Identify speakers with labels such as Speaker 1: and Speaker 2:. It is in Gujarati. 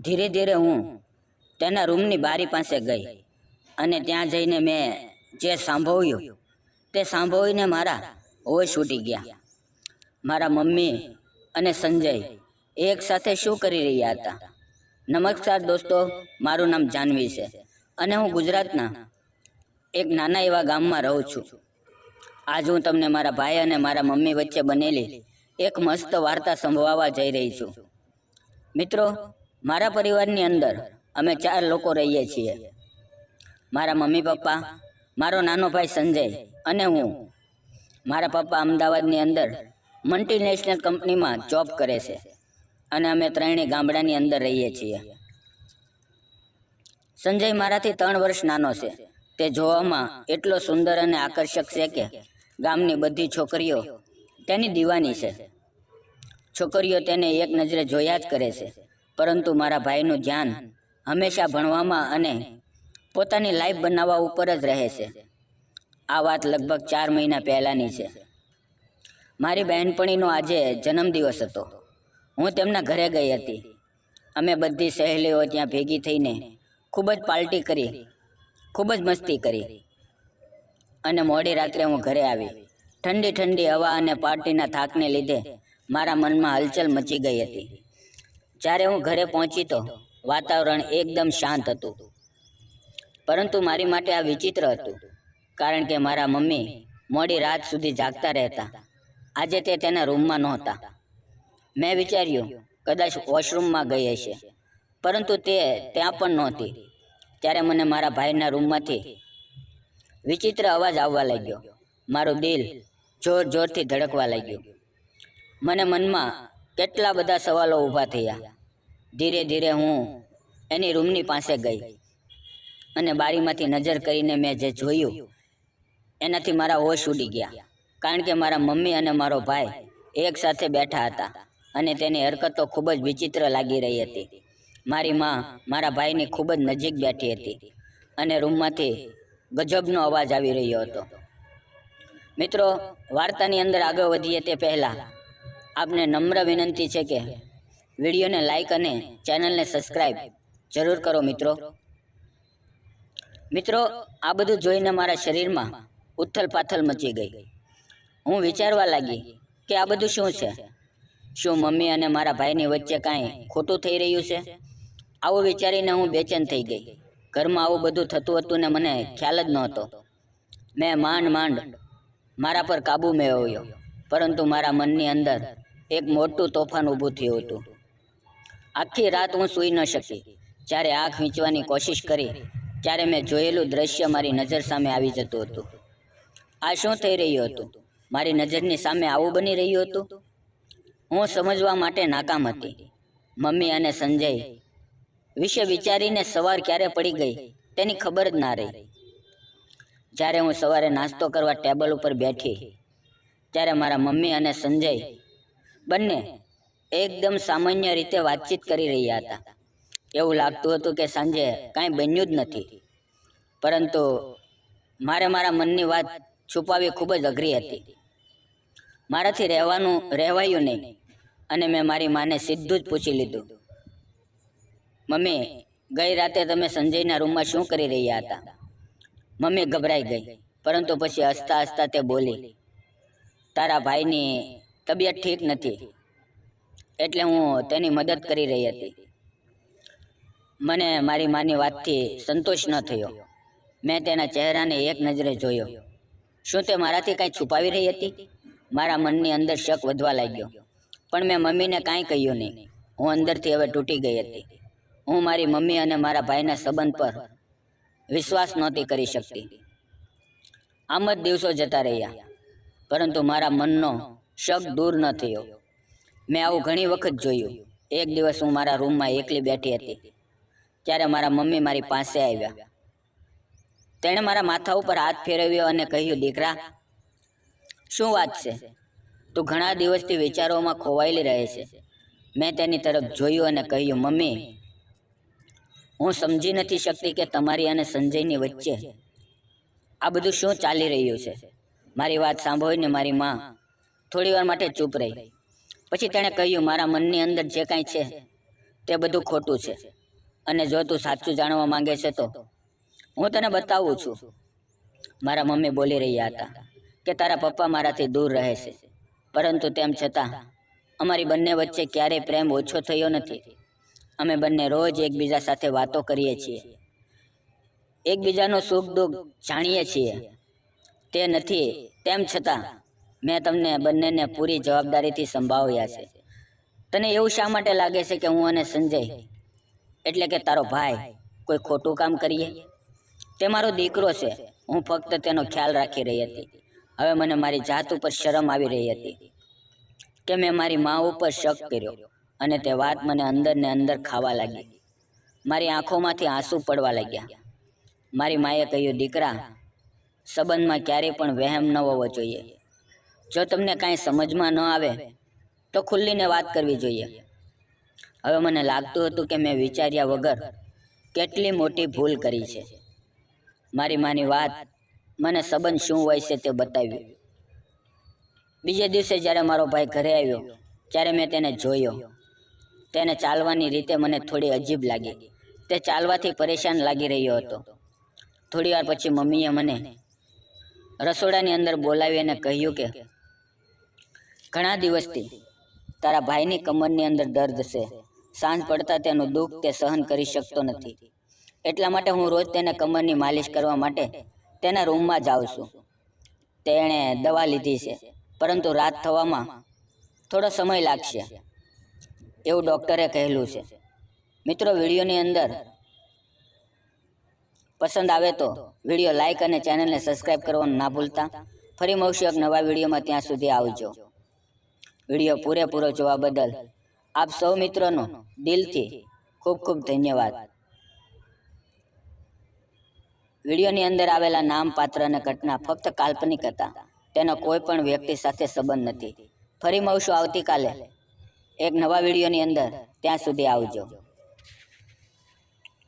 Speaker 1: ધીરે ધીરે હું તેના રૂમની બારી પાસે ગઈ અને ત્યાં જઈને મેં જે સાંભળ્યું તે સાંભળીને મારા હોશ ઉડી ગયા. મારા મમ્મી અને સંજય એક સાથે શું કરી રહ્યા હતા? નમસ્કાર દોસ્તો, મારું નામ જાનવી છે અને હું ગુજરાતના એક નાના એવા ગામમાં રહું છું. આજ હું તમને મારા ભાઈ અને મારા મમ્મી વચ્ચે બનેલી એક મસ્ત વાર્તા સંભળાવવા જઈ રહી છું. મિત્રો, મારા પરિવારની અંદર અમે 4 લોકો રહીએ છીએ. મારા મમ્મી પપ્પા, મારો નાનો ભાઈ સંજય અને હું. મારા પપ્પા અમદાવાદની અંદર મલ્ટીનેશનલ કંપનીમાં જોબ કરે છે અને અમે ત્રણેય ગામડાની અંદર રહીએ છીએ. સંજય મારાથી 3 વર્ષ નાનો છે. તે જોવામાં એટલો સુંદર અને આકર્ષક છે કે ગામની બધી છોકરીઓ તેની દીવાની છે. છોકરીઓ તેને એક નજરે જોયા જ કરે છે, પરંતુ મારા ભાઈનું ધ્યાન હંમેશા ભણવામાં અને પોતાની લાઈફ બનાવવા ઉપર જ રહે છે. આ વાત લગભગ 4 મહિના પહેલાંની છે. મારી બહેનપણીનો આજે જન્મદિવસ હતો. હું તેમના ઘરે ગઈ હતી. અમે બધી સહેલીઓ ત્યાં ભેગી થઈને ખૂબ જ પાર્ટી કરી, ખૂબ જ મસ્તી કરી અને મોડી રાત્રે હું ઘરે આવી. ઠંડી ઠંડી હવા અને પાર્ટીના થાકને લીધે મારા મનમાં હલચલ મચી ગઈ હતી. જ્યારે હું ઘરે પહોંચી તો વાતાવરણ એકદમ શાંત હતું, પરંતુ મારી માટે આ વિચિત્ર હતું, કારણ કે મારા મમ્મી મોડી રાત સુધી જાગતા રહેતા. આજે તે તેના રૂમમાં નહોતા. મેં વિચાર્યું કદાચ વોશરૂમમાં ગઈ હશે, પરંતુ તે ત્યાં પણ નહોતી. ત્યારે મને મારા ભાઈના રૂમમાંથી વિચિત્ર અવાજ આવવા લાગ્યો. મારું દિલ જોર જોરથી ધડકવા લાગ્યું. મને મનમાં કેટલા બધા સવાલો ઊભા થયા. ધીરે ધીરે હું એની રૂમની પાસે ગઈ અને બારીમાંથી નજર કરીને મેં જે જોયું એનાથી મારા હોશ ઉડી ગયા, કારણ કે મારા મમ્મી અને મારો ભાઈ એક સાથે બેઠા હતા અને તેની હરકતો ખૂબ જ વિચિત્ર લાગી રહી હતી. મારી માં મારા ભાઈની ખૂબ જ નજીક બેઠી હતી અને રૂમમાંથી ગજબનો અવાજ આવી રહ્યો હતો. મિત્રો, વાર્તાની અંદર આગળ વધીએ તે પહેલાં આપને નમ્ર વિનંતી છે કે વિડીયોને લાઈક અને ચેનલને સબસ્ક્રાઈબ જરૂર કરો. મિત્રો, આ બધું જોઈને મારા શરીરમાં ઉથલ પાથલ મચી ગઈ. હું વિચારવા લાગી કે આ બધું શું છે? શું મમ્મી અને મારા ભાઈની વચ્ચે કાંઈ ખોટું થઈ રહ્યું છે? આવું વિચારીને હું બેચેન થઈ ગઈ. ઘરમાં આવું બધું થતું હતું ને મને ખ્યાલ જ નહોતો. મેં માંડ મારા પર કાબૂ મેળવ્યો, પરંતુ મારા મનની અંદર એક મોટું તોફાન ઊભું થયું હતું. આખી રાત હું સૂઈ ન શકી. જ્યારે આંખ વીંચવાની કોશિશ કરી ત્યારે મેં જોયેલું દ્રશ્ય મારી નજર સામે આવી જતું હતું. આ શું થઈ રહ્યું હતું? મારી નજરની સામે આવું બની રહ્યું હતું? હું સમજવા માટે નાકામ હતી. મમ્મી અને સંજય વિશે વિચારીને સવાર ક્યારે પડી ગઈ તેની ખબર જ ના રહી. જ્યારે હું સવારે નાસ્તો કરવા ટેબલ ઉપર બેઠી ત્યારે મારા મમ્મી અને સંજય બંને એકદમ સામાન્ય રીતે વાતચીત કરી રહ્યા હતા. એવું લાગતું હતું કે સાંજે કાંઈ બન્યું જ નથી, પરંતુ મારે મારા મનની વાત છુપાવવી ખૂબ જ અઘરી હતી. મારાથી રહેવાયું નહીં અને મેં મારી માને સીધું જ પૂછી લીધું, મમ્મી, ગઈ રાતે તમે સંજયના રૂમમાં શું કરી રહ્યા હતા? મમ્મી ગભરાઈ ગઈ, પરંતુ પછી હસતા હસતા તે બોલી, તારા ભાઈની તબિયત ઠીક નથી, એટલે હું તેની મદદ કરી રહી હતી. મને મારી માની વાતથી સંતોષ ન થયો. મેં તેના ચહેરાને એક નજરે જોયો. શું તે મારાથી કાંઈ છુપાવી રહી હતી? મારા મનની અંદર શક વધવા લાગ્યો, પણ મેં મમ્મીને કાંઈ કહ્યું નહીં. હું અંદરથી હવે તૂટી ગઈ હતી. હું મારી મમ્મી અને મારા ભાઈના સંબંધ પર વિશ્વાસ નહોતી કરી શકતી. આમ જ દિવસો જતા રહ્યા, પરંતુ મારા મનનો શક દૂર ન થયો. મેં આવું ઘણી વખત જોયું. એક દિવસ હું મારા રૂમમાં એકલી બેઠી હતી, ત્યારે મારા મમ્મી મારી પાસે આવ્યા. તેણે મારા માથા ઉપર હાથ ફેરવ્યો અને કહ્યું, દીકરા, શું વાત છે? તું ઘણા દિવસથી વિચારોમાં ખોવાયેલી રહે છે. મેં તેની તરફ જોયું અને કહ્યું, મમ્મી, હું સમજી નથી શકતી કે તમારી અને સંજયની વચ્ચે આ બધું શું ચાલી રહ્યું છે. મારી વાત સાંભળીને મારી માં થોડી વાર માટે ચૂપ રહી. પછી તેણે કહ્યું, મારા મનની અંદર જે કાંઈ છે તે બધું ખોટું છે. અને જો તું સાચું જાણવા માંગે છે તો હું તને બતાવું છું. મારા મમ્મી બોલી રહ્યા હતા કે તારા પપ્પા મારાથી દૂર રહે છે, પરંતુ તેમ છતાં અમારી બંને વચ્ચે ક્યારેય પ્રેમ ઓછો થયો નથી. અમે બંને રોજ એકબીજા સાથે વાતો કરીએ છીએ, એકબીજાનો સુખ દુઃખ જાણીએ છીએ. તે નથી તેમ છતાં મેં તમને બંનેને પૂરી જવાબદારીથી સંભાળ્યા છે. તને એવું શા માટે લાગે છે કે હું અને સંજય એટલે કે તારો ભાઈ કોઈ ખોટું કામ કરીએ? તે મારો દીકરો છે. હું ફક્ત તેનો ખ્યાલ રાખી રહી હતી. હવે મને મારી જાત ઉપર શરમ આવી રહી હતી કે મેં મારી મા ઉપર શક કર્યો, અને તે વાત મને અંદર ને અંદર ખાવા લાગી. મારી આંખોમાંથી આંસુ પડવા લાગ્યા. મારી માએ કહ્યું, દીકરા, સંબંધમાં ક્યારેય પણ વહેમ ન હોવો જોઈએ. જો તમને કાંઈ સમજમાં ન આવે તો ખુલ્લીને વાત કરવી જોઈએ. હવે મને લાગતું હતું કે મેં વિચાર્યા વગર કેટલી મોટી ભૂલ કરી છે. મારી માની વાત મને સંબંધ શું હોય છે તે બતાવ્યું. બીજે દિવસે જ્યારે મારો ભાઈ ઘરે આવ્યો ત્યારે મેં તેને જોયો. તેને ચાલવાની રીતે મને થોડી અજીબ લાગી. તે ચાલવાથી પરેશાન લાગી રહ્યો હતો. થોડી વાર પછી મમ્મીએ મને રસોડાની અંદર બોલાવી અને કહ્યું કે ઘણા દિવસથી તારા ભાઈની કમરની અંદર દર્દ છે. સાંજ પડતા તેનું દુઃખ તે સહન કરી શકતો નથી. એટલા માટે હું રોજ તેને કમરની માલિશ કરવા માટે તેના રૂમમાં જાઉં છું. તેણે દવા લીધી છે, પરંતુ રાત થવામાં થોડો સમય લાગશે એવું ડૉક્ટરે કહેલું છે. મિત્રો, વિડીયોની અંદર પસંદ આવે તો વિડીયો લાઇક અને ચેનલને સબસ્ક્રાઈબ કરવાનું ના ભૂલતા. ફરી મળશું એક નવા વિડીયોમાં. ત્યાં સુધી આવજો. વિડીયો પૂરેપૂરો જોવા બદલ આપ સૌ મિત્રોનો દિલથી ખૂબ ખૂબ ધન્યવાદ. વિડીયોની અંદર આવેલા નામ, પાત્ર અને ઘટના ફક્ત કાલ્પનિક હતા. તેનો કોઈ પણ વ્યક્તિ સાથે સંબંધ નથી. ફરી મળશું આવતીકાલે એક નવા વિડીયોની અંદર. ત્યાં સુધી આવજો.